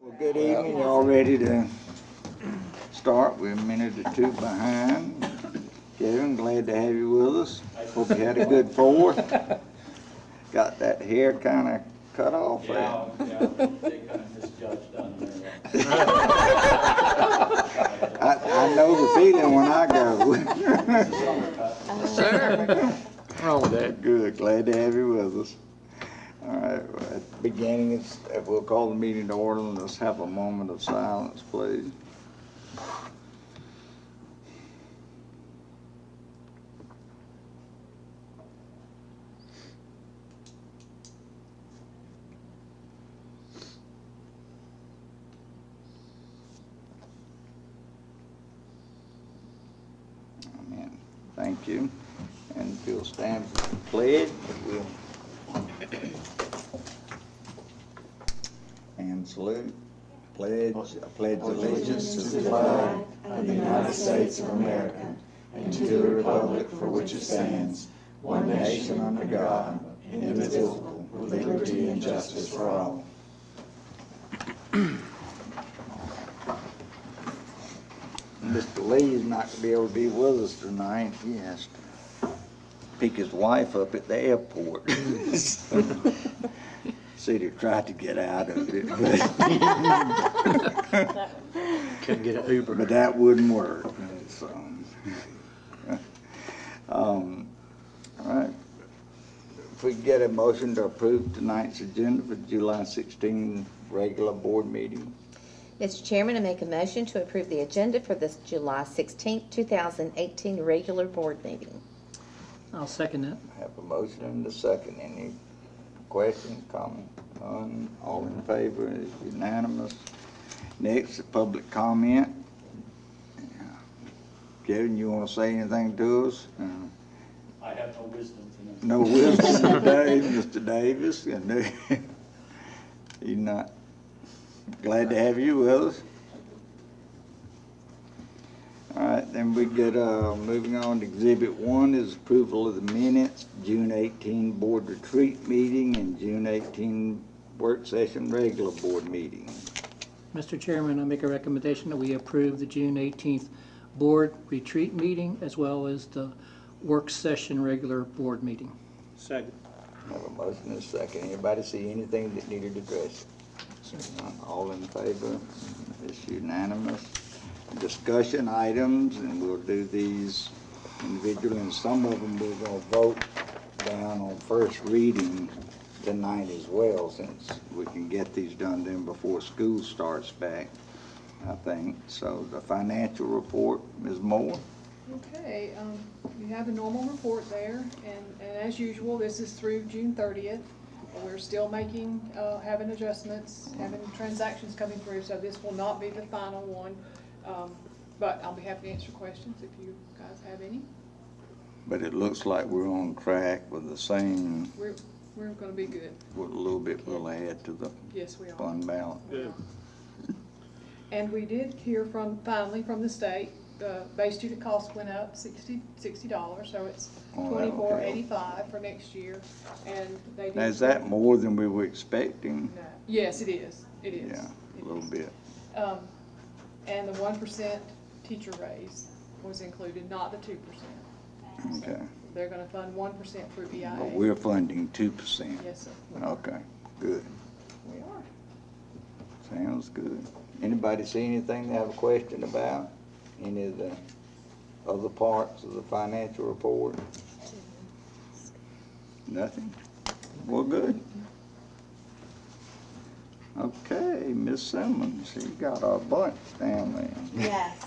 Well, good evening. Y'all ready to start? We're a minute or two behind. Kevin, glad to have you with us. Hope you had a good Fourth. Got that hair kind of cut off. Yeah, they kind of misjudged on there. I know the feeling when I go. Sir, what's wrong with that? Good. Glad to have you with us. All right. Well, at the beginning, we'll call the meeting to order and let's have a moment of silence, please. Amen. Thank you. And if you'll stand for the pledge, we'll and salute. Pledge allegiance to the flag of the United States of America and to the republic for which it stands, one nation under God, indivisible, with liberty and justice for all. Mr. Lee's not going to be able to be with us tonight. He has to pick his wife up at the airport. City tried to get out of it, Couldn't get an Uber. but that wouldn't work. So, all right. If we could get a motion to approve tonight's agenda for July 16 regular board meeting. Mr. Chairman, I make a motion to approve the agenda for this July 16th, 2018 regular board meeting. I'll second that. I have a motion and a second. Any question, comment? None. All in favor? It's unanimous. Next, the public comment. Kevin, you want to say anything to us? I have no wisdom tonight. No wisdom today, Mr. Davis. He's not glad to have you with us. All right, then we get moving on to Exhibit 1 is approval of the minutes, June 18 board retreat meeting and June 18 work session regular board meeting. Mr. Chairman, I make a recommendation that we approve the June 18th board retreat meeting as well as the work session regular board meeting. Second. I have a motion and a second. Anybody see anything that needed addressing? None. All in favor? It's unanimous. Discussion items, and we'll do these individually, and some of them we're going to vote down on first reading tonight as well, since we can get these done then before school starts back, I think. So the financial report, Ms. Moore. Okay, you have a normal report there, and as usual, this is through June 30th. We're still having adjustments, having transactions coming through, so this will not be the final one. But I'll be happy to answer questions if you guys have any. But it looks like we're on track with the same, We're gonna be good. with a little bit ahead to the Yes, we are. fund balance. Good. And we did hear finally from the state, the base student cost went up $60, so it's Oh, that okay. $24.85 for next year. And they did. Now, is that more than we were expecting? No. Yes, it is. It is. Yeah, It a little is. bit. And the 1% teacher raise was included, not the 2%. Okay. They're gonna fund 1% through EIA. But we're funding 2%. Yes, sir. We are. Okay, good. We are. Sounds good. Anybody see anything they have a question about? Any of the other parts of the financial report? Nothing? Well, good. Okay, Ms. Simmons, you got our bunch down there. Yes.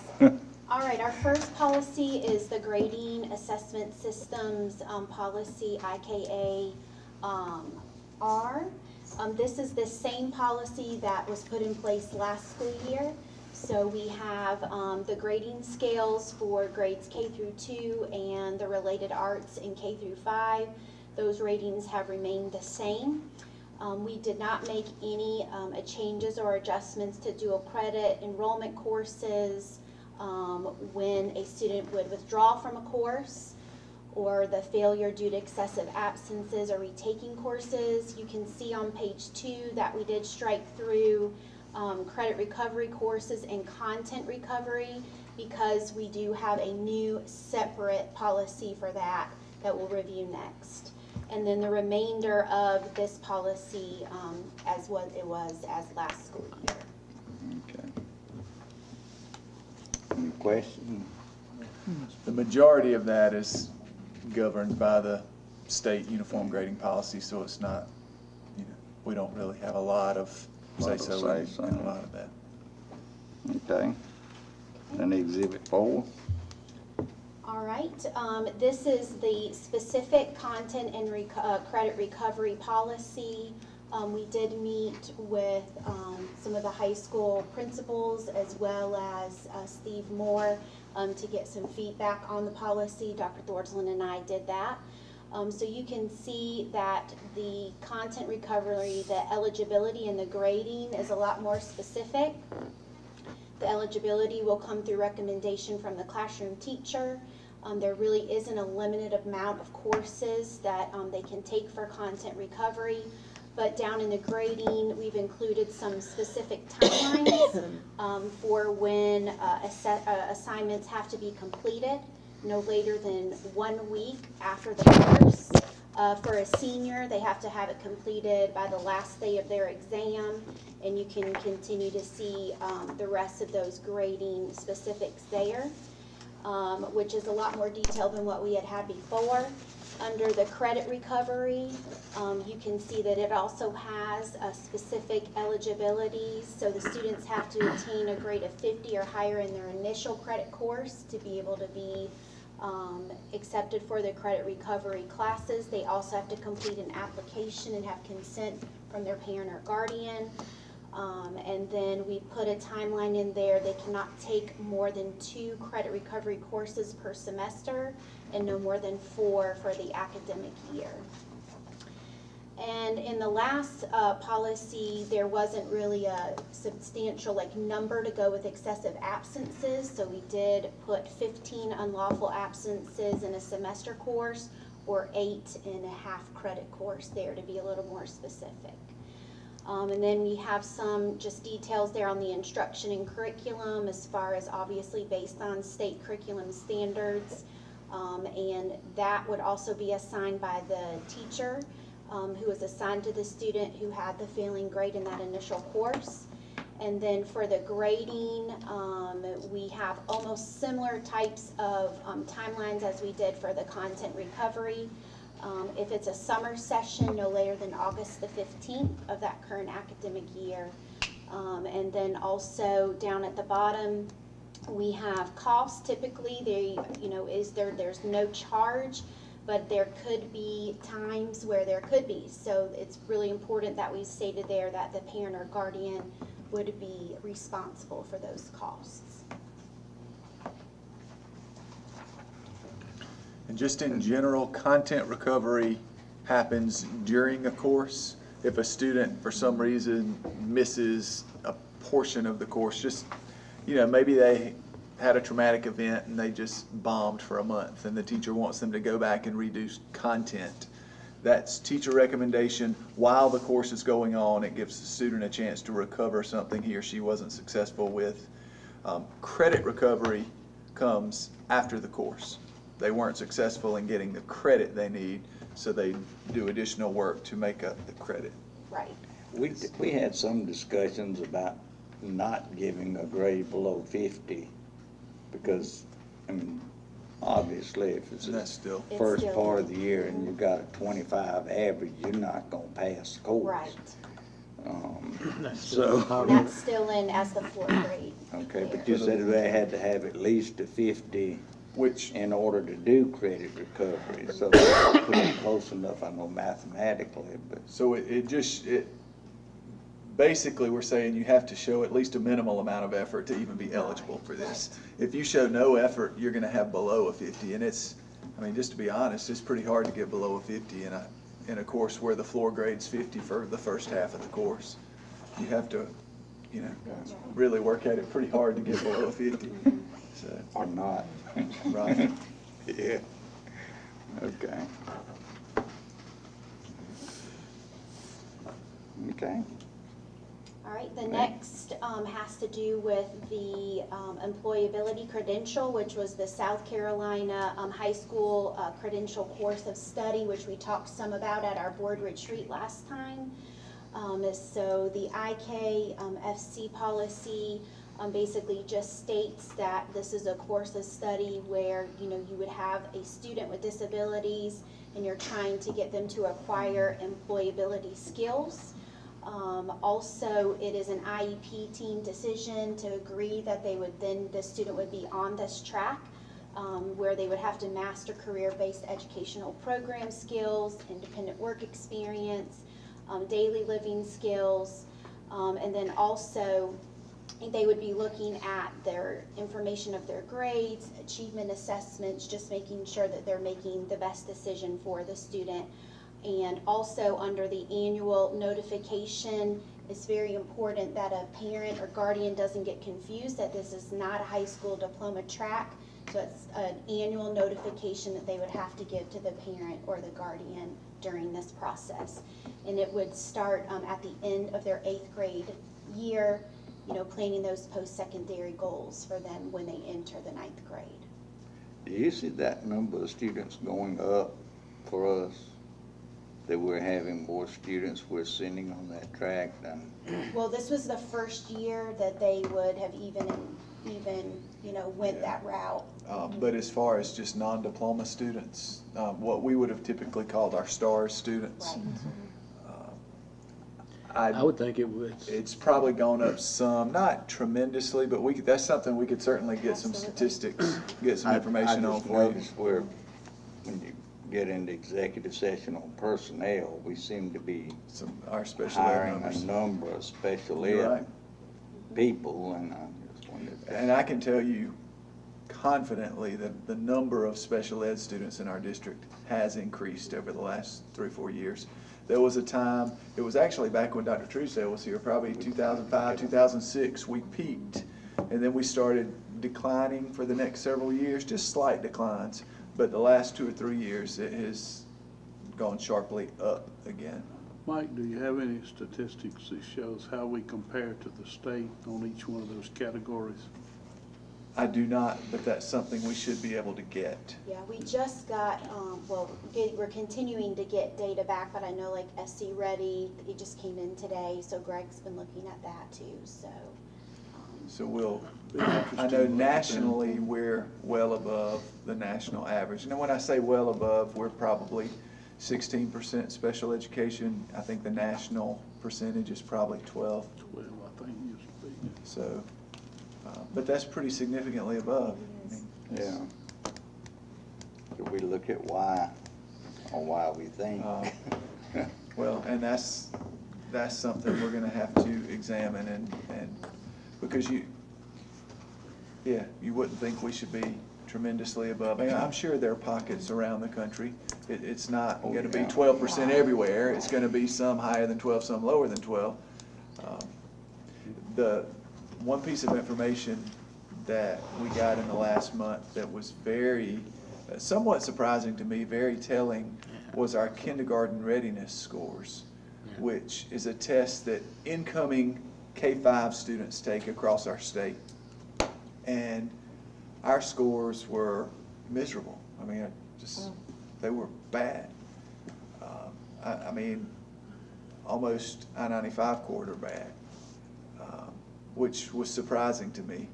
All right, our first policy is the grading assessment systems policy, IKA R. This is the same policy that was put in place last school year. So we have the grading scales for grades K through 2 and the related arts in K through 5. Those ratings have remained the same. We did not make any changes or adjustments to dual credit enrollment courses when a student would withdraw from a course or the failure due to excessive absences or retaking courses. You can see on page 2 that we did strike through credit recovery courses and content recovery, because we do have a new separate policy for that we'll review next. And then the remainder of this policy, as what it was as last school year. Okay. Any questions? The majority of that is governed by the state uniform grading policy, so it's not, we don't really have a lot of say-so in a lot of that. Okay. Then Exhibit 4. All right, this is the specific content and credit recovery policy. We did meet with some of the high school principals as well as Steve Moore to get some feedback on the policy. Dr. Thordsland and I did that. So you can see that the content recovery, the eligibility and the grading is a lot more specific. The eligibility will come through recommendation from the classroom teacher. There really isn't a limited amount of courses that they can take for content recovery. But down in the grading, we've included some specific timelines for when assignments have to be completed, no later than 1 week after the course. For a senior, they have to have it completed by the last day of their exam, and you can continue to see the rest of those grading specifics there, which is a lot more detailed than what we had before. Under the credit recovery, you can see that it also has a specific eligibility. So the students have to attain a grade of 50 or higher in their initial credit course to be able to be accepted for their credit recovery classes. They also have to complete an application and have consent from their parent or guardian. And then we put a timeline in there. They cannot take more than 2 credit recovery courses per semester and no more than 4 for the academic year. And in the last policy, there wasn't really a substantial number to go with excessive absences. So we did put 15 unlawful absences in a semester course or 8 in a half credit course there to be a little more specific. And then we have some just details there on the instruction and curriculum as far as obviously based on state curriculum standards. And that would also be assigned by the teacher who is assigned to the student who had the failing grade in that initial course. And then for the grading, we have almost similar types of timelines as we did for the content recovery. If it's a summer session, no later than August the 15th of that current academic year. And then also down at the bottom, we have costs. Typically, there's no charge, but there could be times where there could be. So it's really important that we stated there that the parent or guardian would be responsible for those costs. And just in general, content recovery happens during a course. If a student, for some reason, misses a portion of the course, just, maybe they had a traumatic event and they just bombed for a month and the teacher wants them to go back and redo content. That's teacher recommendation while the course is going on. It gives the student a chance to recover something he or she wasn't successful with. Credit recovery comes after the course. They weren't successful in getting the credit they need, so they do additional work to make up the credit. Right. We had some discussions about not giving a grade below 50 because, obviously if it's And that's still, the first part of the year and you've got a 25 average, you're not going to pass the course. Right. So, That's still in as the floor grade. okay, but you said they had to have at least a 50 which, in order to do credit recovery. So that's pretty close enough, I know mathematically, but so basically we're saying you have to show at least a minimal amount of effort to even be eligible for this. If you show no effort, you're going to have below a 50, and it's, just to be honest, it's pretty hard to get below a 50 in a course where the floor grade's 50 for the first half of the course. You have to, really work at it pretty hard to get below a 50. So, or not. right. Yeah. Okay. Okay. All right, Right, the next has to do with the employability credential, which was the South Carolina High School Credential Course of Study, which we talked some about at our board retreat last time. So the IKFC policy basically just states that this is a course of study where, you know, you would have a student with disabilities and you're trying to get them to acquire employability skills. Also, it is an IEP team decision to agree that the student would be on this track where they would have to master career-based educational program skills, independent work experience, daily living skills, and then also they would be looking at their information of their grades, achievement assessments, just making sure that they're making the best decision for the student. And also under the annual notification, it's very important that a parent or guardian doesn't get confused that this is not a high school diploma track. So it's an annual notification that they would have to give to the parent or the guardian during this process. And it would start at the end of their 8th grade year, you know, planning those post-secondary goals for them when they enter the 9th grade. Do you see that number of students going up for us? That we're having more students we're sending on that track than? Well, this was the first year that they would have even, you know, went that route. But as far as just non-diploma students, what we would have typically called our STARS students, Right. I would think it would. it's probably gone up some, not tremendously, but that's something we could certainly get some Absolutely. statistics, get some information I on just for you. noticed where, when you get into executive session on personnel, we seem to be Our special ed hiring a numbers. number of special You're ed right. people, and I just wondered. And I can tell you confidently that the number of special ed students in our district has increased over the last 3 or 4 years. There was a time, it was actually back when Dr. Truesdale was here, probably 2005, 2006, we peaked. And then we started declining for the next several years, just slight declines. But the last 2 or 3 years, it has gone sharply up again. Mike, do you have any statistics that shows how we compare to the state on each one of those categories? I do not, but that's something we should be able to get. Yeah, we just got, we're continuing to get data back, but I know like SC Ready, it just came in today, so Greg's been looking at that too, so. So we'll, Be interesting I know to look at that. nationally, we're well above the national average. And when I say well above, we're probably 16% special education. I think the national percentage is probably 12. 12, I think it used to be. So, but that's pretty significantly above. I mean, Yeah. Should we look at why, or why we think? Well, and that's something we're gonna have to examine and, because you wouldn't think we should be tremendously above. And I'm sure there are pockets around the country. It's not Oh, gonna be yeah. 12% everywhere. It's gonna be some higher than 12, some lower than 12. The one piece of information that we got in the last month that was very, somewhat surprising to me, very telling, was our kindergarten readiness scores, which is a test that incoming K-5 students take across our state. And our scores were miserable. I mean, they were bad. I mean, almost I-95 corridor bad, which was surprising to me,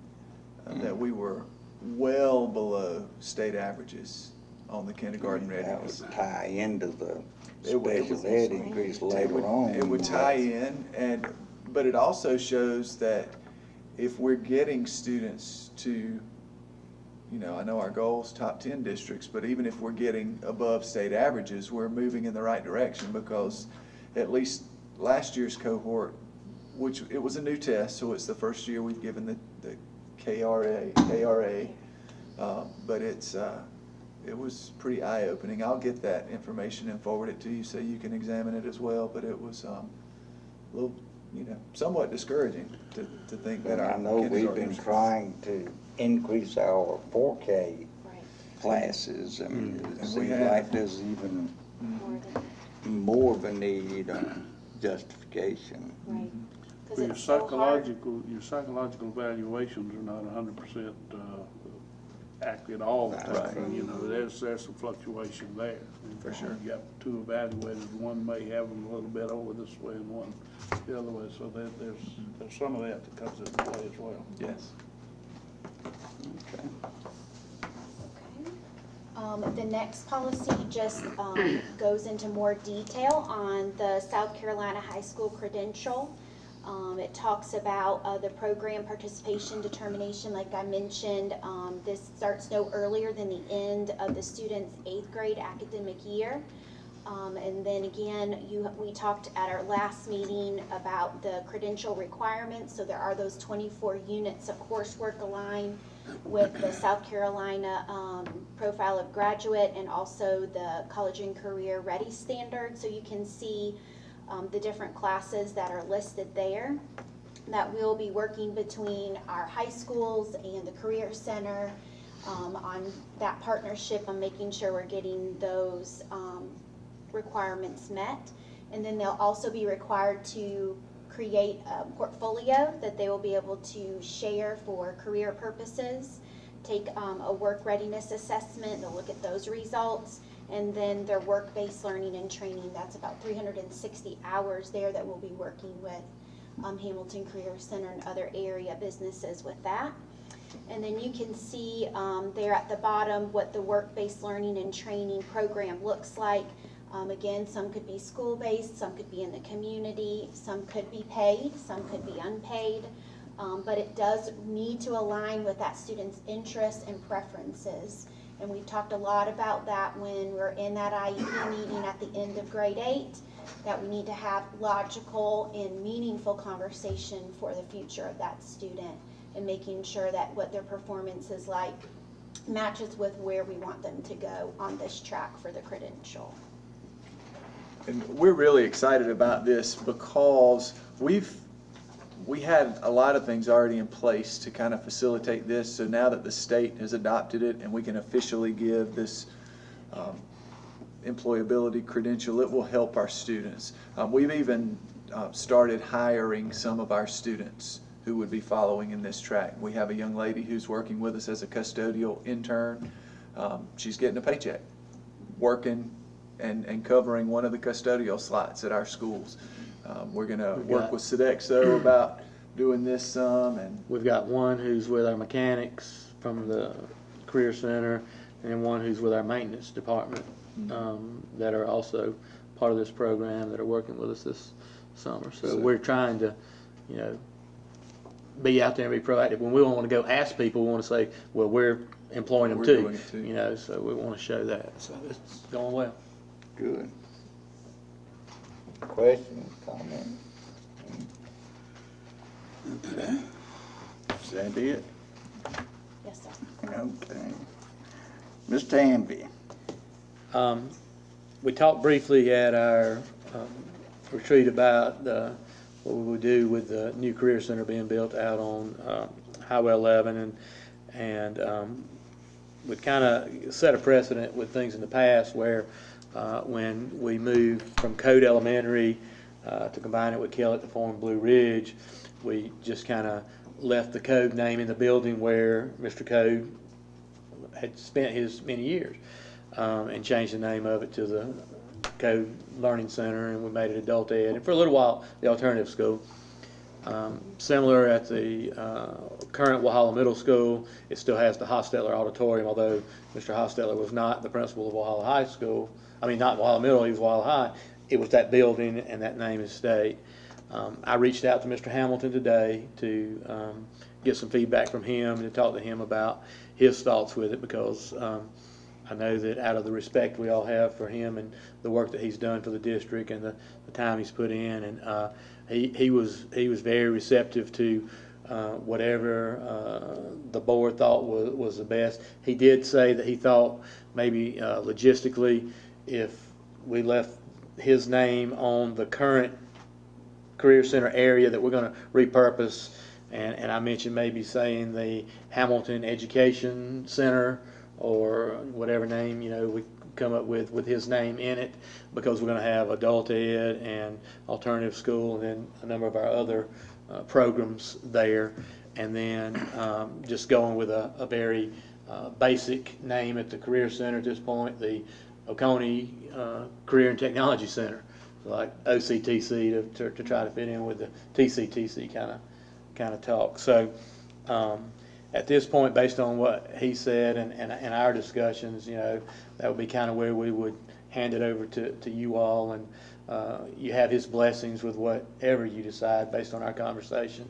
that we were well below state averages on the kindergarten That readiness. would tie into the It would- special ed increase later on. It would tie in, but it also shows that if we're getting students to, you know, I know our goal's top 10 districts, but even if we're getting above state averages, we're moving in the right direction, because at least last year's cohort, which it was a new test, so it's the first year we've given the KRA, but it was pretty eye-opening. I'll get that information and forward it to you so you can examine it as well, but it was a little, you know, somewhat discouraging to think that But our I know we've been kindergartners- trying to increase our 4K Right. classes, and it And we seems have. like there's even More than- more of a need on justification. Right. 'cause Your it's so hard. psychological evaluations are not 100% accurate all the time. You know, there's some fluctuation there. For sure. You got two evaluators, one may have them a little bit over this way and one the other way, so there's some of that comes into play as well. Yes. Okay. The next policy just goes into more detail on the South Carolina High School credential. It talks about the program participation determination, like I mentioned. This starts no earlier than the end of the student's 8th grade academic year. And then again, we talked at our last meeting about the credential requirements. So there are those 24 units of coursework aligned with the South Carolina Profile of Graduate and also the College and Career Ready Standard. So you can see the different classes that are listed there. That we'll be working between our high schools and the Career Center on that partnership on making sure we're getting those requirements met. And then they'll also be required to create a portfolio that they will be able to share for career purposes, take a work readiness assessment, they'll look at those results, and then their work-based learning and training. That's about 360 hours there that we'll be working with Hamilton Career Center and other area businesses with that. And then you can see there at the bottom what the work-based learning and training program looks like. Again, some could be school-based, some could be in the community, some could be paid, some could be unpaid, but it does need to align with that student's interests and preferences. And we've talked a lot about that when we're in that IEP meeting at the end of grade 8, that we need to have logical and meaningful conversation for the future of that student and making sure that what their performance is like matches with where we want them to go on this track for the credential. And we're really excited about this because we had a lot of things already in place to kind of facilitate this. So now that the state has adopted it and we can officially give this employability credential, it will help our students. We've even started hiring some of our students who would be following in this track. We have a young lady who's working with us as a custodial intern. She's getting a paycheck, working and covering one of the custodial slots at our schools. We're going to work with Sodexo about doing this some. And we've got one who's with our mechanics from the Career Center and one who's with our maintenance department that are also part of this program that are working with us this summer. So we're trying to, you know, be out there and be proactive. When we want to go ask people, we want to say, well, we're employing them too, you know, so we want to show that. So it's going well. Good. Questions, comments? Okay. Is that it? Yes, sir. Okay. Ms. Tanby. We talked briefly at our retreat about what we would do with the new Career Center being built out on Highway 11, and we'd kind of set a precedent with things in the past where when we moved from Code Elementary to combine it with Kellett to form Blue Ridge, we just kind of left the Code name in the building where Mr. Code had spent his many years, and changed the name of it to the Code Learning Center, and we made it Adult Ed, and for a little while the alternative school. Similar at the current Walhalla Middle School, it still has the Hostetler Auditorium, although Mr. Hostetler was not the principal of Walhalla High School. I mean, not Walhalla Middle, he was Walhalla High. It was that building, and that name has stayed. I reached out to Mr. Hamilton today to get some feedback from him and to talk to him about his thoughts with it, because I know that out of the respect we all have for him and the work that he's done for the district and the time he's put in, and he was very receptive to whatever the board thought was the best. He did say that he thought maybe logistically, if we left his name on the current Career Center area that we're going to repurpose, and I mentioned maybe saying the Hamilton Education Center or whatever name, you know, we come up with his name in it, because we're going to have Adult Ed and Alternative School and then a number of our other programs there, and then just going with a very basic name at the Career Center at this point, the Oconee Career and Technology Center, like OCTC to try to fit in with the TCTC kind of talk. So at this point, based on what he said and our discussions, you know, that would be kind of where we would hand it over to you all, and you have his blessings with whatever you decide based on our conversation.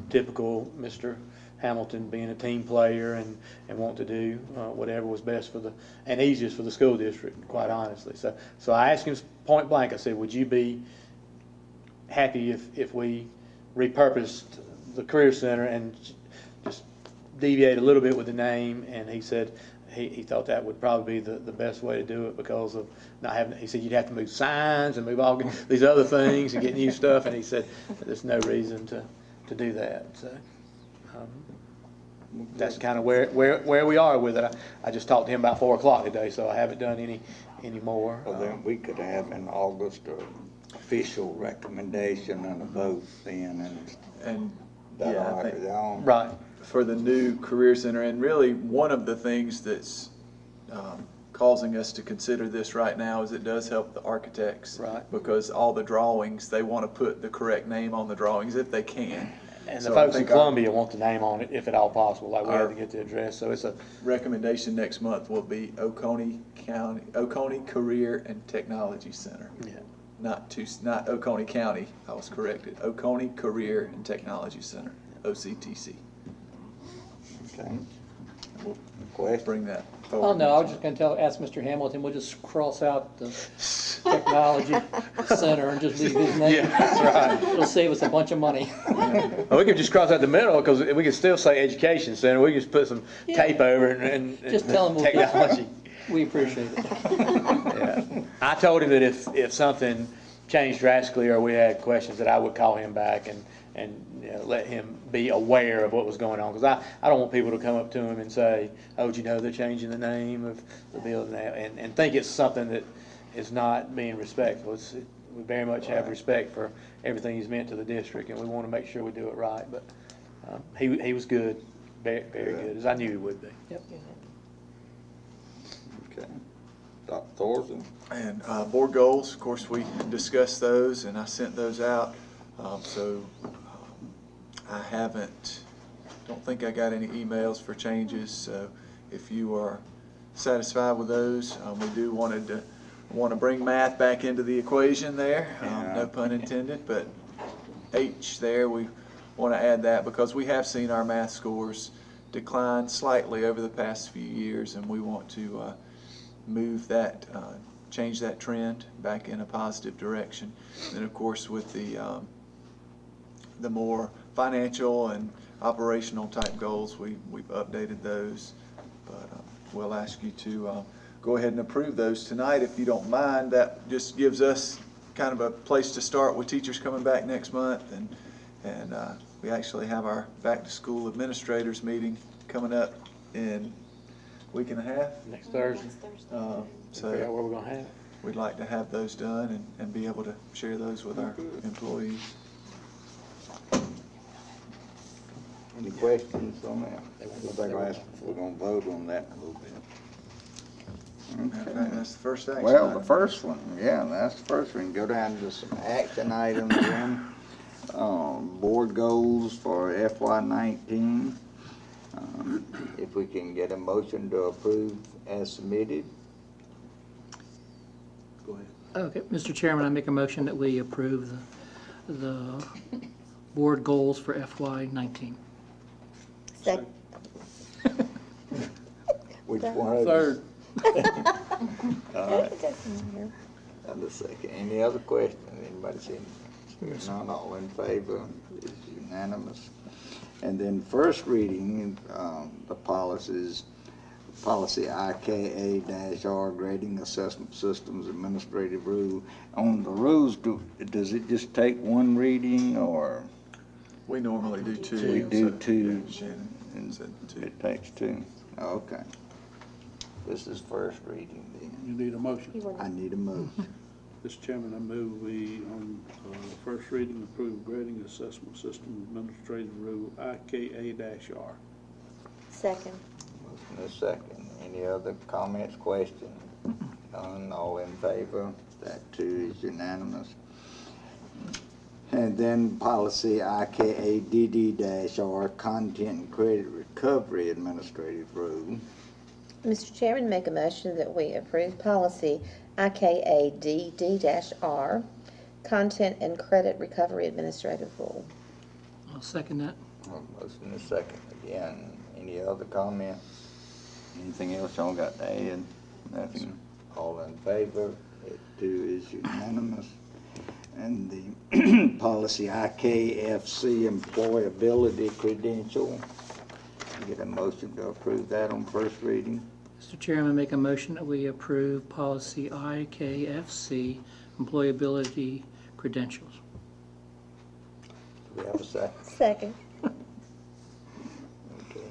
Typical Mr. Hamilton being a team player and want to do whatever was best for and easiest for the school district, quite honestly. So I asked him point blank, I said, would you be happy if we repurposed the Career Center and just deviate a little bit with the name? And he said he thought that would probably be the best way to do it because of not having, he said you'd have to move signs and move all these other things and get new stuff, and he said there's no reason to do that. So that's kind of where we are with it. I just talked to him about 4 o'clock today, so I haven't done any more. Well, then we could have in August an official recommendation and a vote then, and that'll yeah, I knock think- it on. Right. for the new Career Center. And really, one of the things that's causing us to consider this right now is it does help the architects. Right. Because all the drawings, they want to put the correct name on the drawings if they can. And So the I folks in think our Columbia want the name on it, if at all possible, like we Our- have to get the address, so it's a, recommendation next month will be Oconee Career and Technology Center. yeah. Not Oconee County, I was corrected. Oconee Career and Technology Center, OCTC. Okay. We'll Question? bring that forward. Oh, no, I was just gonna ask Mr. Hamilton, we'll just cross out the technology center and just leave his name. Yeah, that's right. It'll save us a bunch of money. Well, we could just cross out the middle, because we could still say Education Center, we could just put some tape over it and Just tell them we'll get- technology. We appreciate it. Yeah. I told him that if something changed drastically or we had questions, that I would call him back and you know, let him be aware of what was going on. Because I don't want people to come up to him and say, oh, did you know they're changing the name of the building now? And think it's something that is not being respectful. We very much have respect for everything he's meant to the district, and we want to make sure we do it right. But he was good, very, very good, as I knew he would be. Yep. Okay. Dr. Thorson? And board goals, of course, we discussed those, and I sent those out. I don't think I got any emails for changes, so if you are satisfied with those, we do want to bring math back into the equation there, no pun intended, but H there, we want to add that because we have seen our math scores decline slightly over the past few years, and we want to move that, change that trend back in a positive direction. And of course, with the more financial and operational type goals, we've updated those. But we'll ask you to go ahead and approve those tonight if you don't mind. That just gives us kind of a place to start with teachers coming back next month, and we actually have our back to school administrators meeting coming up in a week and a half. Next Thursday, So figure out where we're going to have it. we'd like to have those done and be able to share those with our employees. Any questions on that? We're gonna vote on that in a little bit. Matter of fact, that's the first action Well, the item. first one, yeah, that's the first one. Go down to some action items then. Board goals for FY19. If we can get a motion to approve as submitted. Go ahead. Okay, Mr. Chairman, I make a motion that we approve the board goals for FY19. Second. Which one of Third. All right. And a second. Any other questions? Anybody see anything? None, all in favor? It's unanimous. And then first reading, the policies, policy IKA-R, grading assessment systems, administrative rule. On the rules, does it just take one reading, or We normally do two. we do so- two? yeah, Shannon said two. It takes two. Okay. This is first reading then. You need a motion. I need a motion. Mr. Chairman, I move we, on first reading, approve grading assessment system administrative rule IKA-R. Second. Motion is second. Any other comments, questions? None, all in favor? That too is unanimous. And then policy IKA-DD-R, content and credit recovery administrative rule. Mr. Chairman, make a motion that we approve policy IKA-DD-R, content and credit recovery administrative rule. I'll second that. Motion is second. Again, any other comments? Anything else y'all got to add? Nothing? All in favor? It too is unanimous. And the policy IKFC, employability credential. Get a motion to approve that on first reading. Mr. Chairman, make a motion that we approve policy IKFC, employability credentials. Do we have a second? Second. Okay,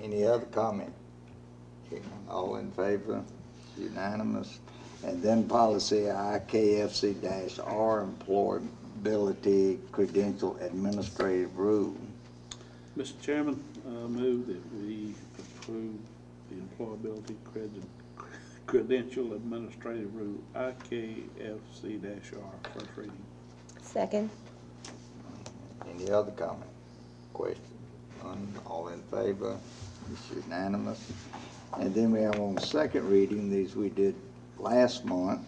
any other comment? Hearing none, all in favor? Unanimous. And then policy IKFC-R, employability credential administrative rule. Mr. Chairman, I move that we approve the employability credential administrative rule IKFC-R, first reading. Second. Any other comment? Question? None, all in favor? It's unanimous. And then we have on second reading, these we did last month,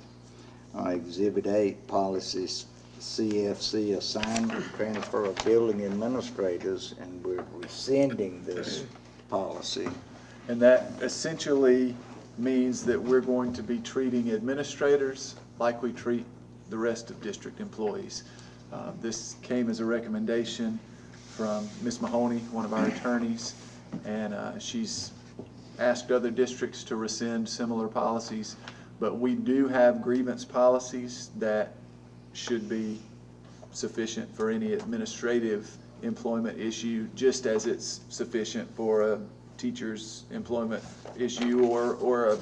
Exhibit 8, policies CFC, assignment transfer of building administrators, and we're rescinding this policy. And that essentially means that we're going to be treating administrators like we treat the rest of district employees. This came as a recommendation from Ms. Mahoney, one of our attorneys, and she's asked other districts to rescind similar policies, but we do have grievance policies that should be sufficient for any administrative employment issue, just as it's sufficient for a teacher's employment issue or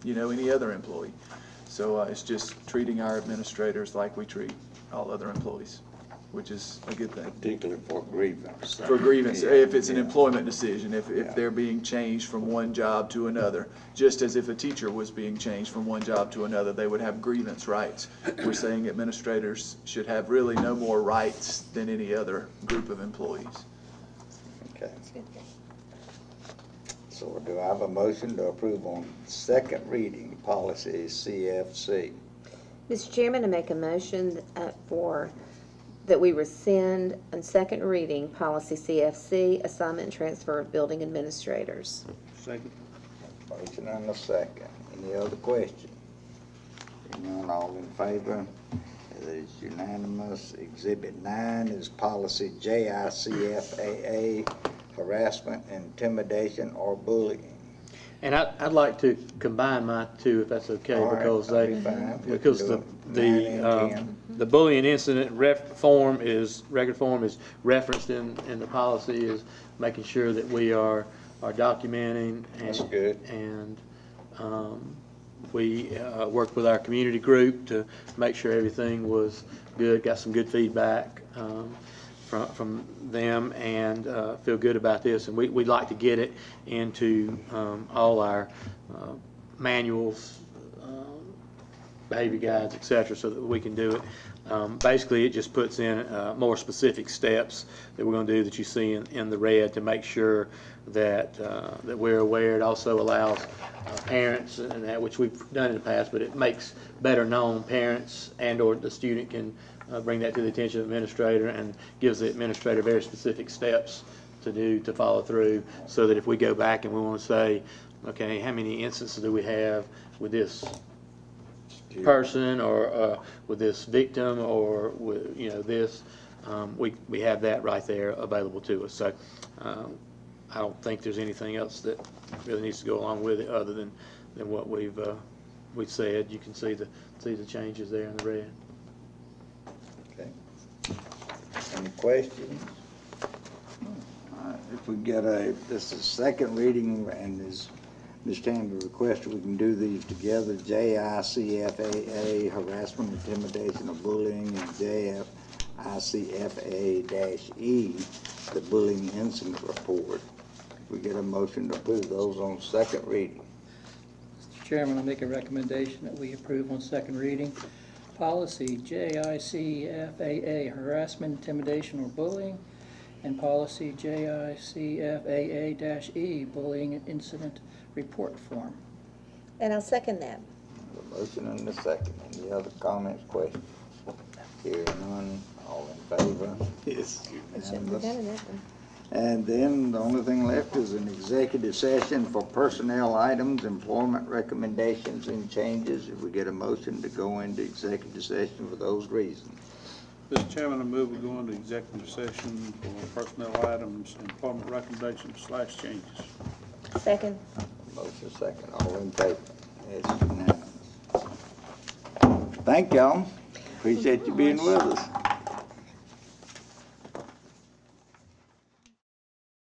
any other employee. So it's just treating our administrators like we treat all other employees, which is a good thing. Particularly for grievance. For grievance, Yeah, if it's an yeah. employment decision, if Yeah. they're being changed from one job to another, just as if a teacher was being changed from one job to another, they would have grievance rights. We're saying administrators should have really no more rights than any other group of employees. Okay. So do I have a motion to approve on second reading policy CFC? Mr. Chairman, I make a motion that we rescind on second reading policy CFC, assignment and transfer of building administrators. Second. Motion and a second. Any other questions? Hearing none, all in favor? It is unanimous. Exhibit 9 is policy JICFAA, harassment, intimidation, or bullying. And I'd like to combine my two, if that's okay, All right, because that'll they, be fine. We because can do the, it 9 and 10. the bullying incident record form is referenced in the policy, is making sure that we are documenting. That's good. And we worked with our community group to make sure everything was good, got some good feedback from them, and feel good about this. And we'd like to get it into all our manuals, behavior guides, et cetera, so that we can do it. Basically, it just puts in more specific steps that we're going to do that you see in the red to make sure that that we're aware. It also allows parents, and that, which we've done in the past, but it makes better known parents and/or the student can bring that to the attention of the administrator, and gives the administrator very specific steps to follow through, so that if we go back and we want to say, okay, how many instances do we have with this person, or with this victim, or with this, we have that right there available to us. So I don't think there's anything else that really needs to go along with it other than what we've said. You can see the changes there in the red. Okay. Any questions? If we get this is second reading and is Ms. Tammy requested we can do these together, JICFAA, harassment, intimidation, or bullying, and JICFAA-E, the bullying incident report. We get a motion to approve those on second reading. Mr. Chairman, I make a recommendation that we approve on second reading policy JICFAA, harassment, intimidation, or bullying, and policy JICFAA-E, bullying incident report form. And I'll second that. The motion and the second. Any other comments, questions? Hearing none, all in favor? Yes. Shouldn't have done that one. And then the only thing left is an executive session for personnel items, employment recommendations and changes. If we get a motion to go into executive session for those reasons. Mr. Chairman, I move we go into executive session for personnel items, employment recommendations / changes. Second. Motion second, all in favor? It's unanimous. Thank y'all. Appreciate you being with us.